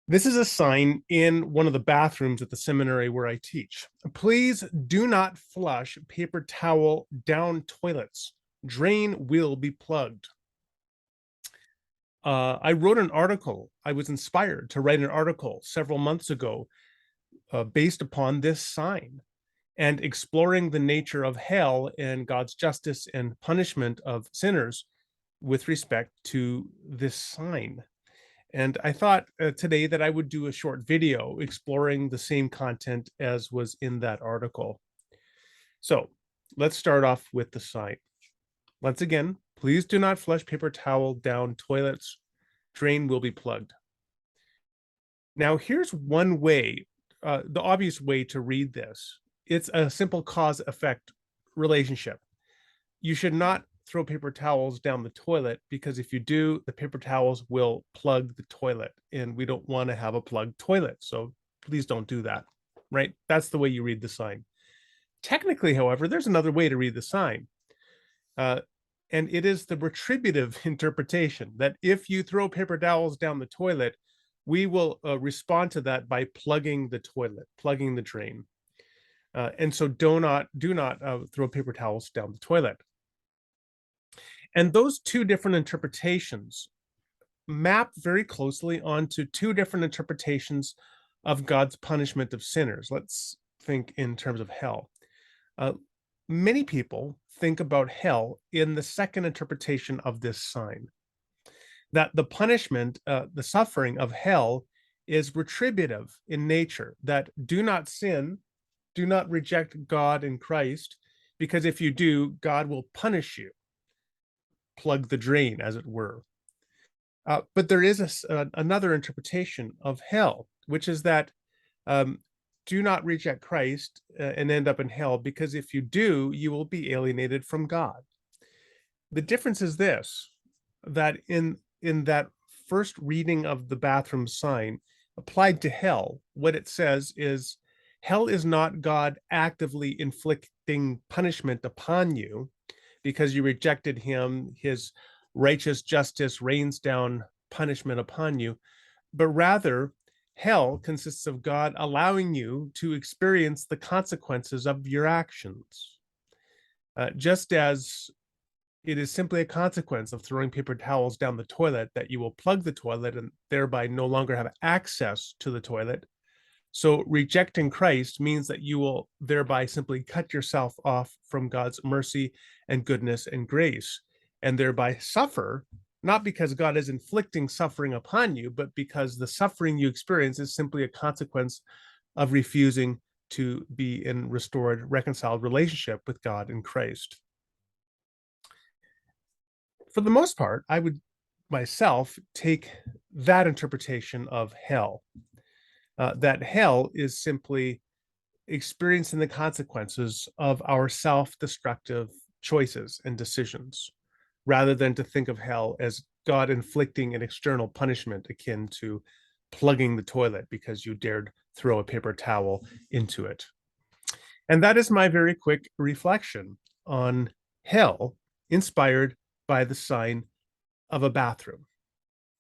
This is a sign in one of the bathrooms at the seminary where I teach. Please do not flush paper towel down toilets. Drain will be plugged. I wrote an article. I was inspired to write an article several months ago based upon this sign and exploring the nature of hell and God's justice and punishment of sinners with respect to this sign. And I thought today that I would do a short video exploring the same content as was in that article. So let's start off with the sign. Once again, please do not flush paper towel down toilets. Drain will be plugged. Now, here's one way, the obvious way to read this. It's a simple cause-effect relationship. You should not throw paper towels down the toilet because if you do, the paper towels will plug the toilet, and we don't want to have a plugged toilet. So please don't do that, right? That's the way you read the sign. Technically, however, there's another way to read the sign. And it is the retributive interpretation that if you throw paper towels down the toilet, we will respond to that by plugging the toilet, plugging the drain. And so do not throw paper towels down the toilet. And those two different interpretations map very closely onto two different interpretations of God's punishment of sinners. Let's think in terms of hell. Many people think about hell in the second interpretation of this sign, that the punishment, the suffering of hell is retributive in nature, that do not sin, do not reject God and Christ, because if you do, God will punish you. Plug the drain, as it were. But there is another interpretation of hell, which is that do not reject Christ and end up in hell, because if you do, you will be alienated from God. The difference is this, that in that first reading of the bathroom sign applied to hell, what it says is hell is not God actively inflicting punishment upon you because you rejected him. His righteous justice rains down punishment upon you, but rather hell consists of God allowing you to experience the consequences of your actions. Just as it is simply a consequence of throwing paper towels down the toilet that you will plug the toilet and thereby no longer have access to the toilet. So rejecting Christ means that you will thereby simply cut yourself off from God's mercy and goodness and grace, and thereby suffer, not because God is inflicting suffering upon you, but because the suffering you experience is simply a consequence of refusing to be in restored, reconciled relationship with God and Christ. For the most part, I would myself take that interpretation of hell. That hell is simply experiencing the consequences of our self-destructive choices and decisions, rather than to think of hell as God inflicting an external punishment akin to plugging the toilet because you dared throw a paper towel into it. And that is my very quick reflection on hell, inspired by the sign of a bathroom.